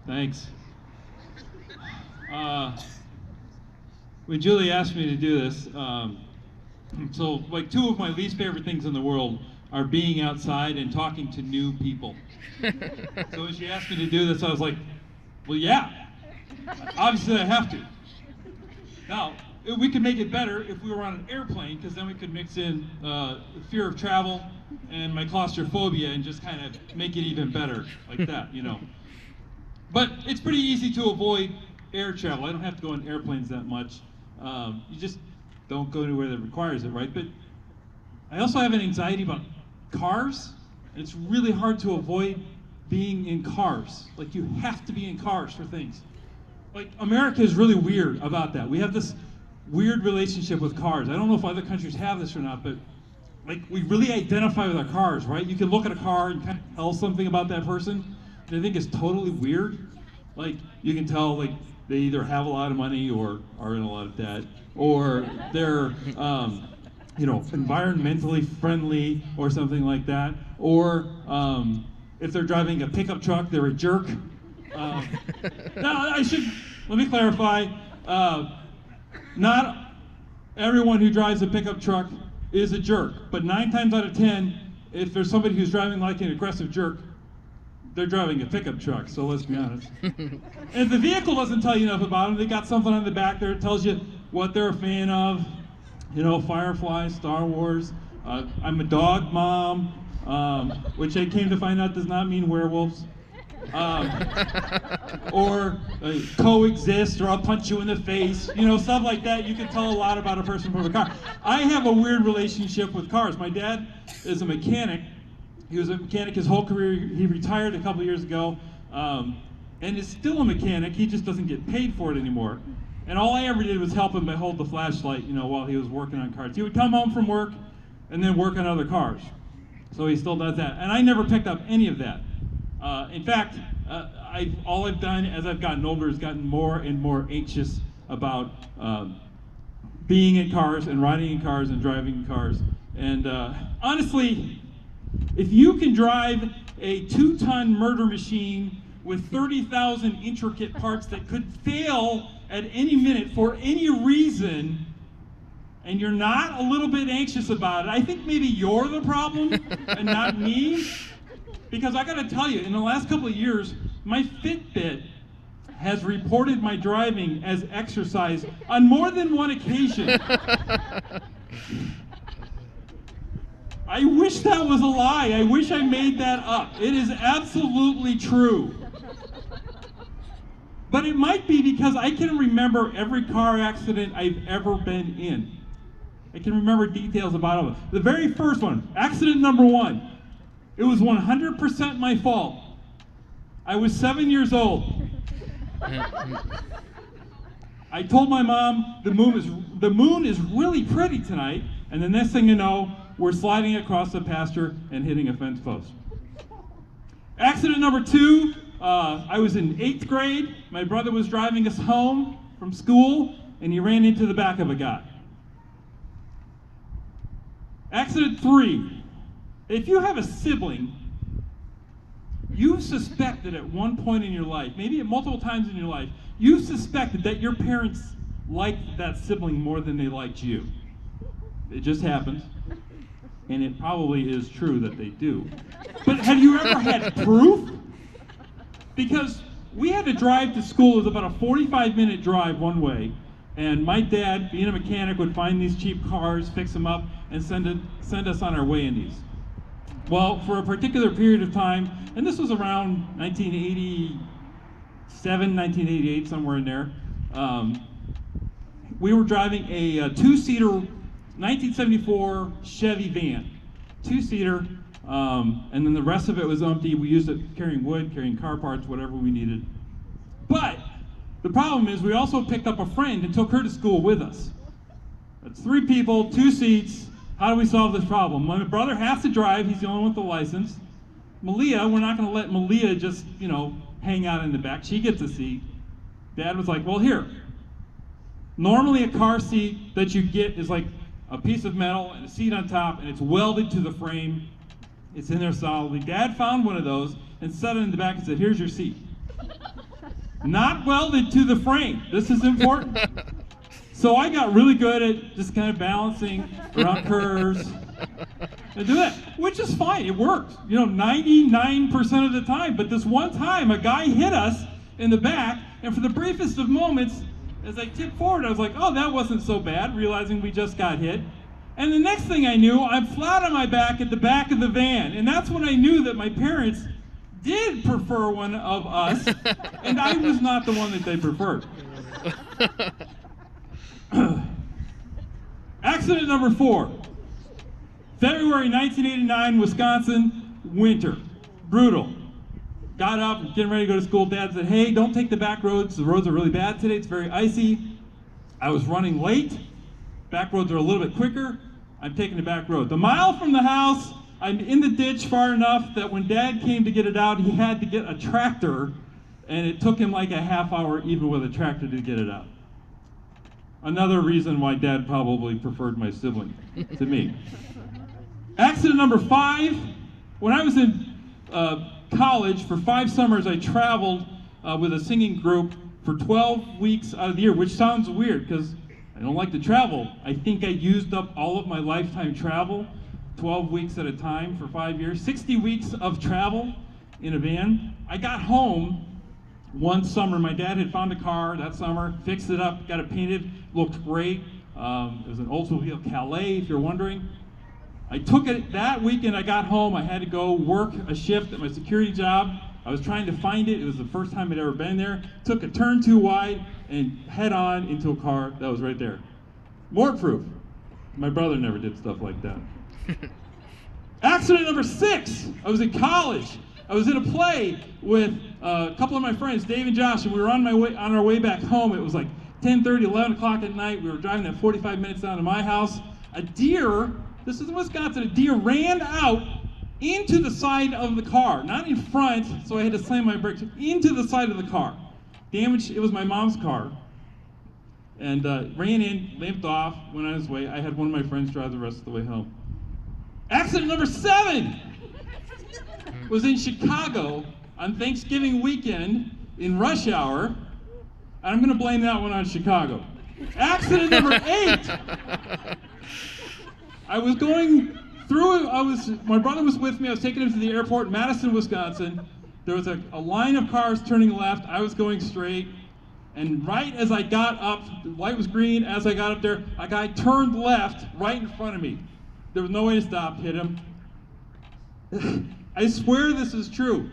Thanks. When Julie asked me to do this, so like two of my least favorite things in the world are being outside and talking to new people. So when she asked me to do this, I was like, well, yeah, obviously I have to. Now, we could make it better if we were on an airplane, because then we could mix in fear of travel and my claustrophobia and just kind of make it even better like that, you know. But it's pretty easy to avoid air travel. I don't have to go on airplanes that much. You just don't go anywhere that requires it, right? But I also have an anxiety about cars. It's really hard to avoid being in cars. Like, you have to be in cars for things. Like, America is really weird about that. We have this weird relationship with cars. I don't know if other countries have this or not, but like, we really identify with our cars, right? You can look at a car and kind of tell something about that person, and I think it's totally weird. Like, you can tell, like, they either have a lot of money or are in a lot of debt, or they're, environmentally friendly or something like that, or if they're driving a pickup truck, they're a jerk. Let me clarify. Not everyone who drives a pickup truck is a jerk, but 9 times out of 10, if there's somebody who's driving like an aggressive jerk, they're driving a pickup truck, so let's be honest. And if the vehicle doesn't tell you enough about them, they got something on the back there that tells you what they're a fan of. You know, Firefly, Star Wars. I'm a dog mom, which I came to find out does not mean werewolves. Or coexist, or I'll punch you in the face, you know, stuff like that. You can tell a lot about a person from a car. I have a weird relationship with cars. My dad is a mechanic. He was a mechanic his whole career. He retired a couple years ago, and is still a mechanic. He just doesn't get paid for it anymore. And all I ever did was help him by hold the flashlight, you know, while he was working on cars. He would come home from work and then work on other cars. So he still does that. And I never picked up any of that. In fact, all I've done as I've gotten older is gotten more and more anxious about being in cars and riding in cars and driving in cars. And honestly, if you can drive a 2-ton murder machine with 30,000 intricate parts that could fail at any minute for any reason, and you're not a little bit anxious about it, I think maybe you're the problem and not me. Because I gotta tell you, in the last couple of years, my Fitbit has reported my driving as exercise on more than one occasion. I wish that was a lie. I wish I made that up. It is absolutely true. But it might be because I can remember every car accident I've ever been in. I can remember details about it. The very first one, accident number 1. It was 100% my fault. I was 7 years old. I told my mom the moon is really pretty tonight, and the next thing you know, we're sliding across the pasture and hitting a fence post. Accident number 2, I was in 8th grade. My brother was driving us home from school, and he ran into the back of a guy. Accident 3. If you have a sibling, you suspected at one point in your life, maybe at multiple times in your life, you suspected that your parents liked that sibling more than they liked you. It just happens, and it probably is true that they do. But have you ever had proof? Because we had to drive to school. It was about a 45-minute drive one way, and my dad, being a mechanic, would find these cheap cars, fix them up, and send us on our way in these. Well, for a particular period of time, and this was around 1987, 1988, somewhere in there, we were driving a 2-seater 1974 Chevy van, 2-seater, and then the rest of it was empty. We used it carrying wood, carrying car parts, whatever we needed. But the problem is we also picked up a friend and took her to school with us. That's 3 people, 2 seats. How do we solve this problem? My brother has to drive. He's the only one with the license. Malia, we're not going to let Malia just, hang out in the back. She gets a seat. Dad was like, well, here. Normally a car seat that you get is like a piece of metal and a seat on top, and it's welded to the frame. It's in there solidly. Dad found one of those and set it in the back and said, here's your seat. not welded to the frame. This is important. So I got really good at just kind of balancing around curves and do that, which is fine. It works, 99% of the time. But this one time, a guy hit us in the back, and for the briefest of moments, as I tipped forward, I was like, oh, that wasn't so bad, realizing we just got hit. And the next thing I knew, I'm flat on my back at the back of the van. And that's when I knew that my parents did prefer one of us, and I was not the one that they preferred. Accident number 4. February 1989, Wisconsin, winter. Brutal. Got up, getting ready to go to school. Dad said, hey, don't take the back roads. The roads are really bad today. It's very icy. I was running late. Back roads are a little bit quicker. I'm taking the back road. The mile from the house, I'm in the ditch far enough that when Dad came to get it out, he had to get a tractor, and it took him like a half hour even with a tractor to get it out. Another reason why Dad probably preferred my sibling to me. Accident number 5, when I was in college, for 5 summers I traveled with a singing group for 12 weeks out of the year, which sounds weird because I don't like to travel. I think I used up all of my lifetime travel, 12 weeks at a time for 5 years, 60 weeks of travel in a van. I got home one summer. My dad had found a car that summer, fixed it up, got it painted, looked great. It was an Oldsmobile Calais, if you're wondering. I took it that weekend. I got home. I had to go work a shift at my security job. I was trying to find it. It was the first time I'd ever been there. Took a turn too wide and head on into a car that was right there. More proof. My brother never did stuff like that. Accident number 6. I was in college. I was in a play with a couple of my friends, Dave and Josh, and we were on our way back home. It was like 10:30, 11 o'clock at night. We were driving at 45 minutes down to my house. A deer, this is in Wisconsin, a deer ran out into the side of the car, not in front, so I had to slam my brakes, into the side of the car. Damaged, it was my mom's car. And ran in, limped off, went on his way. I had one of my friends drive the rest of the way home. Accident number 7 was in Chicago on Thanksgiving weekend in rush hour. And I'm going to blame that one on Chicago. Accident number 8. I was going through, my brother was with me. I was taking him to the airport in Madison, Wisconsin. There was a line of cars turning left. I was going straight. And right as I got up, the light was green. As I got up there, a guy turned left right in front of me. There was no way to stop, hit him. I swear this is true.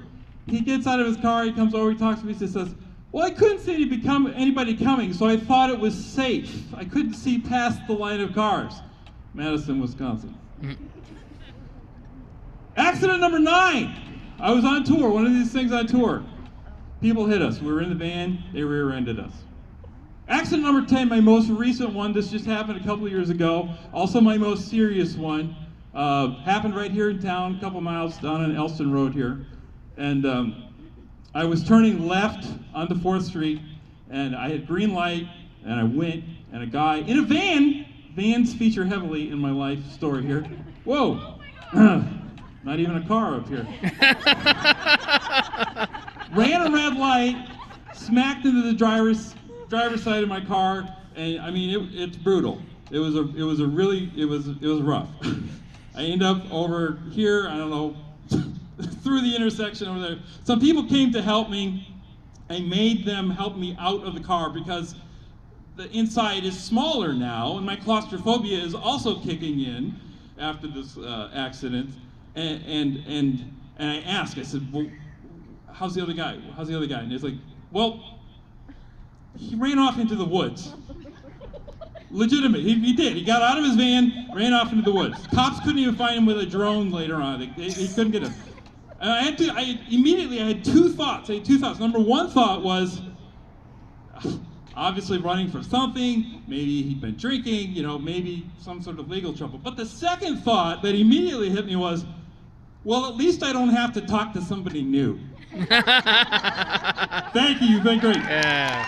He gets out of his car, he comes over, he talks to me, he says, well, I couldn't see anybody coming, so I thought it was safe. I couldn't see past the line of cars. Madison, Wisconsin. Accident number 9. I was on tour, one of these things on tour. People hit us. We were in the van, they rear-ended us. Accident number 10, my most recent one, this just happened a couple of years ago. Also my most serious one. Happened right here in town, a couple miles down on Elston Road here. And I was turning left onto 4th Street, and I had green light, and I went, and a guy in a van, vans feature heavily in my life story here. Whoa, not even a car up here. Ran a red light, smacked into the driver's side of my car, and I mean, it's brutal. It was rough. I ended up over here, I don't know, through the intersection over there. Some people came to help me. I made them help me out of the car because the inside is smaller now, and my claustrophobia is also kicking in after this accident. And I asked, I said, well, how's the other guy? How's the other guy? And he's like, well, he ran off into the woods. Legitimate, he did. He got out of his van, ran off into the woods. Cops couldn't even find him with a drone later on. They couldn't get him. And I had two thoughts. I had two thoughts. Number one thought was, obviously running for something, maybe he'd been drinking, maybe some sort of legal trouble. But the second thought that immediately hit me was, well, at least I don't have to talk to somebody new. Thank you, you've been great. Yeah.